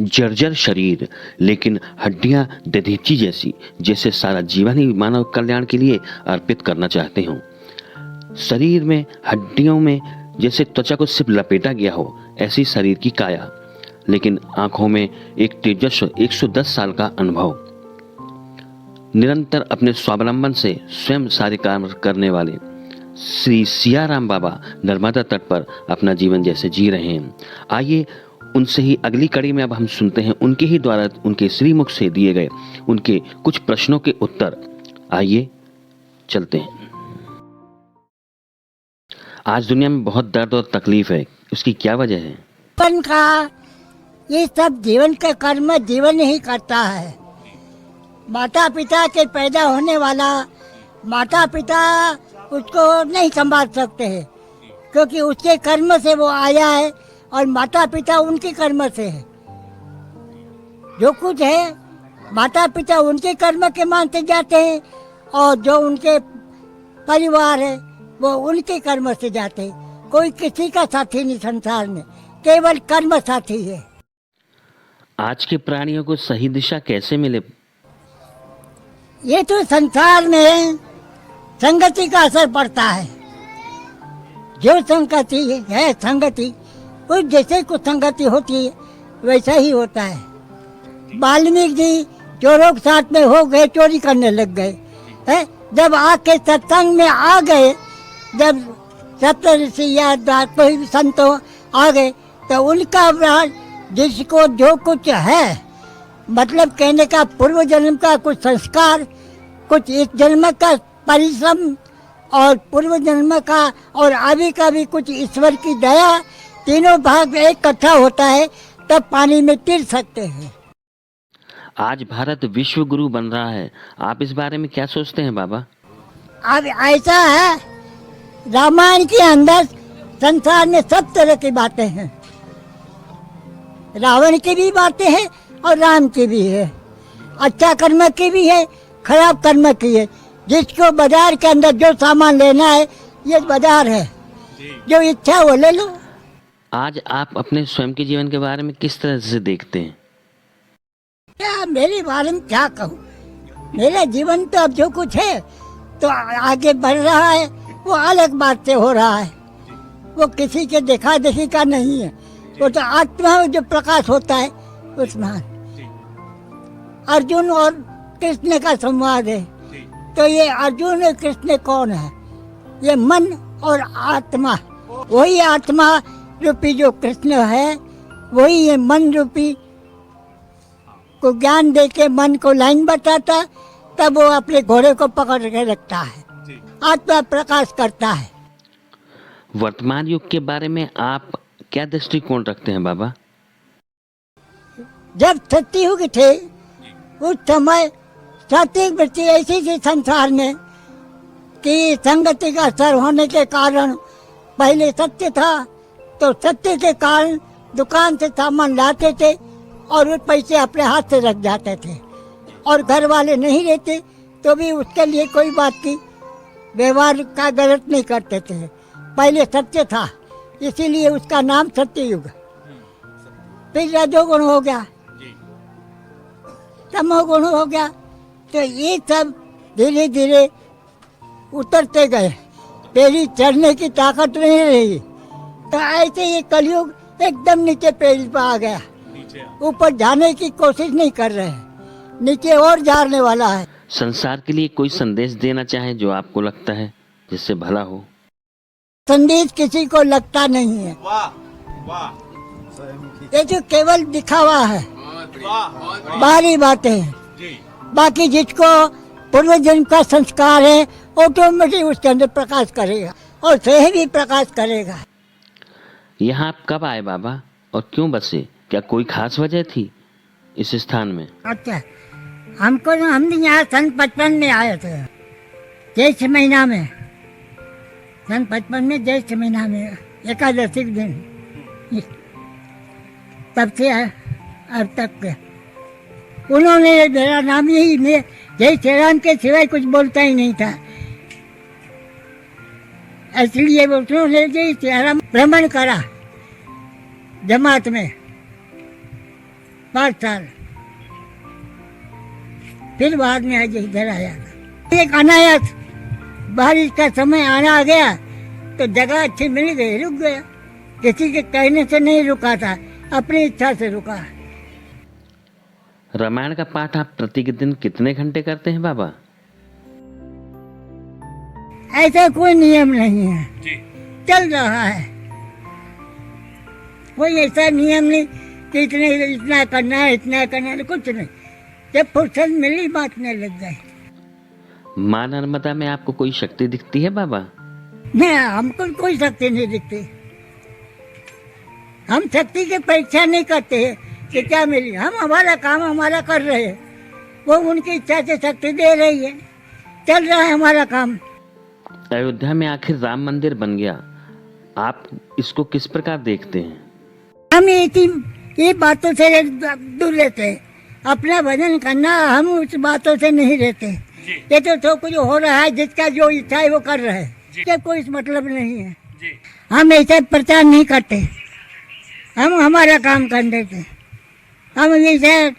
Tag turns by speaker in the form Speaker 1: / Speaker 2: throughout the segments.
Speaker 1: जर्जर शरीर, लेकिन हड्डियां दधीची जैसी, जैसे सारा जीवन ही मानव कल्याण के लिए अर्पित करना चाहते हों। शरीर में हड्डियों में जैसे त्वचा को सिर्फ लपेटा गया हो, ऐसी शरीर की काया, लेकिन आंखों में एक तेजस्व 110 साल का अनुभव। निरंतर अपने स्वावलंबन से स्वयं सारे काम करने वाले श्री सियाराम बाबा नर्मदा तट पर अपना जीवन जैसे जी रहे हैं। आइए उनसे ही अगली कड़ी में अब हम सुनते हैं उनके ही द्वारा उनके श्रीमुख से दिए गए उनके कुछ प्रश्नों के उत्तर। आइए चलते हैं। आज दुनिया में बहुत दर्द और तकलीफ है, उसकी क्या वजह है?
Speaker 2: बचपन का ये सब जीवन का कर्म जीवन ही करता है। माता पिता के पैदा होने वाला माता पिता उसको नहीं संभाल सकते हैं, क्योंकि उसके कर्म से वो आया है और माता पिता उनके कर्म से है। जो कुछ है माता पिता उनके कर्म के मानते जाते हैं और जो उनके परिवार है वो उनके कर्म से जाते हैं। कोई किसी का साथी नहीं संसार में, केवल कर्म साथी है।
Speaker 1: आज के प्राणियों को सही दिशा कैसे मिले?
Speaker 2: ये तो संसार में संगति का असर पड़ता है। जो संगति है संगति, उस जैसे कुछ संगति होती है वैसा ही होता है। वाल्मीकि जी चोरों के साथ में हो गए, चोरी करने लग गए है। जब आके सत्संग में आ गए, जब सप्तऋषि या कोई संतों आ गए, तो उनका जिसको जो कुछ है, मतलब कहने का पूर्व जन्म का कुछ संस्कार, कुछ इस जन्म का परिश्रम और पूर्व जन्म का और अभी का भी कुछ ईश्वर की दया, तीनों भाग इकट्ठा होता है, तब पानी में तिर सकते हैं।
Speaker 1: आज भारत विश्व गुरु बन रहा है, आप इस बारे में क्या सोचते हैं बाबा?
Speaker 2: अब ऐसा है, रामायण के अंदर संसार में सब तरह की बातें हैं। रावण की भी बातें हैं और राम की भी है। अच्छा कर्म की भी है, खराब कर्म की है। जिसको बाजार के अंदर जो सामान लेना है, ये बाजार है, जो इच्छा वो ले लो।
Speaker 1: आज आप अपने स्वयं के जीवन के बारे में किस तरह से देखते हैं?
Speaker 2: क्या मेरे बारे में क्या कहूँ? मेरा जीवन तो अब जो कुछ है तो आगे बढ़ रहा है, वो अलग बात से हो रहा है। वो किसी के देखा देखी का नहीं है, वो तो आत्मा में जो प्रकाश होता है उसमें। अर्जुन और कृष्ण का संवाद है, तो ये अर्जुन और कृष्ण कौन है? ये मन और आत्मा। वही आत्मा रूपी जो कृष्ण है, वही ये मन रूपी को ज्ञान दे के मन को लाइन बताता, तब वो अपने घोड़े को पकड़ के रखता है, आत्मा प्रकाश करता है।
Speaker 1: वर्तमान युग के बारे में आप क्या दृष्टिकोण रखते हैं बाबा?
Speaker 2: जब सत्ययुग थे उस समय सात्विक वृत्ति ऐसी थी संसार में कि संगति का असर होने के कारण पहले सत्य था, तो सत्य के कारण दुकान से सामान लाते थे और वो पैसे अपने हाथ से रख जाते थे, और घर वाले नहीं रहते तो भी उसके लिए कोई बात की व्यवहार का गलत नहीं करते थे। पहले सत्य था, इसीलिए उसका नाम सत्ययुग। फिर रजोगुण हो गया, तमोगुण हो गया, तो ये सब धीरे धीरे उतरते गए। पेड़ी चढ़ने की ताकत नहीं रही, तो ऐसे ये कलयुग एकदम नीचे पेड़ी पर आ गया। ऊपर जाने की कोशिश नहीं कर रहे हैं, नीचे और जाने वाला है।
Speaker 1: संसार के लिए कोई संदेश देना चाहे जो आपको लगता है जिससे भला हो?
Speaker 2: संदेश किसी को लगता नहीं है।
Speaker 3: वाह वाह।
Speaker 2: ये जो केवल दिखावा है, बाहरी बातें हैं। बाकी जिसको पूर्व जन्म का संस्कार है, ऑटोमेटिक उसके अंदर प्रकाश करेगा और सही भी प्रकाश करेगा।
Speaker 1: यहाँ आप कब आए बाबा और क्यों बसे? क्या कोई खास वजह थी इस स्थान में?
Speaker 2: अच्छा, हमने यहाँ सन 55 में आए थे, ज्येष्ठ महीना में। सन 55 में ज्येष्ठ महीना में एकादशी के दिन, तब से अब तक के उन्होंने मेरा नाम यही, मैं जय श्री राम के सिवाय कुछ बोलता ही नहीं था, इसलिए उन्होंने जय श्री राम भ्रमण करा जमात में। 5 साल। फिर बाद में आज इधर आया। एक अनायास बारिश का समय आना आ गया तो जगह अच्छी मिल गई, रुक गया। किसी के कहने से नहीं रुका था, अपनी इच्छा से रुका।
Speaker 1: रामायण का पाठ आप प्रतिदिन कितने घंटे करते हैं बाबा?
Speaker 2: ऐसा कोई नियम नहीं है, चल रहा है। कोई ऐसा नियम नहीं कि इतना करना है, इतना करना है, कुछ नहीं। जब फुर्सत मिली बांटने लग गए।
Speaker 1: माँ नर्मदा में आपको कोई शक्ति दिखती है बाबा?
Speaker 2: नहीं, हमको कोई शक्ति नहीं दिखती। हम शक्ति की परीक्षा नहीं करते हैं कि क्या मिली। हम हमारा काम हमारा कर रहे हैं, वो उनकी इच्छा से शक्ति दे रही है, चल रहा है हमारा काम।
Speaker 1: अयोध्या में आखिर राम मंदिर बन गया, आप इसको किस प्रकार देखते हैं?
Speaker 2: हम ये बातों से दूर रहते हैं। अपना भजन करना, हम उस बातों से नहीं रहते। ये तो कुछ हो रहा है, जिसका जो इच्छा है वो कर रहे हैं, ये कोई मतलब नहीं है। हम ऐसा प्रचार नहीं करते, हम हमारा काम कर देते। हम ऐसे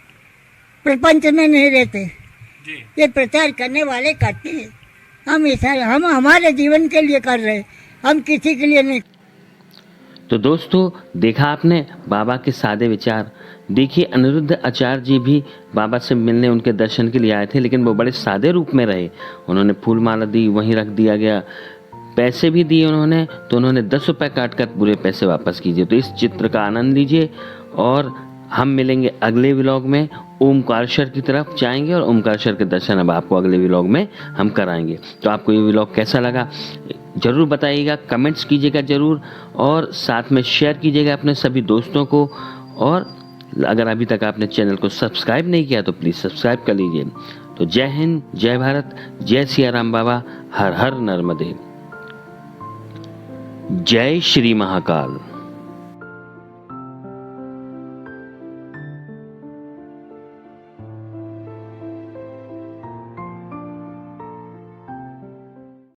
Speaker 2: प्रपंच में नहीं रहते, ये प्रचार करने वाले करते हैं। हम हमारे जीवन के लिए कर रहे हैं, हम किसी के लिए नहीं।
Speaker 1: तो दोस्तों, देखा आपने बाबा के सादे विचार। देखिए, अनिरुद्ध आचार्य जी भी बाबा से मिलने, उनके दर्शन के लिए आए थे, लेकिन वो बड़े सादे रूप में रहे। उन्होंने फूल माला दी, वहीं रख दिया गया। पैसे भी दिए उन्होंने, तो उन्होंने 10 रुपये काट कर पूरे पैसे वापस कीजिए। तो इस चित्र का आनंद लीजिए और हम मिलेंगे अगले व्लॉग में। ओमकारेश्वर की तरफ जाएंगे और ओमकारेश्वर के दर्शन अब आपको अगले व्लॉग में हम कराएंगे। तो आपको ये व्लॉग कैसा लगा ज़रूर बताइएगा, कमेंट्स कीजिएगा ज़रूर, और साथ में शेयर कीजिएगा अपने सभी दोस्तों को। और अगर अभी तक आपने चैनल को सब्सक्राइब नहीं किया तो प्लीज़ सब्सक्राइब कर लीजिए। तो जय हिंद, जय भारत, जय सिया राम बाबा, हर हर नर्मदे, जय श्री महाकाल।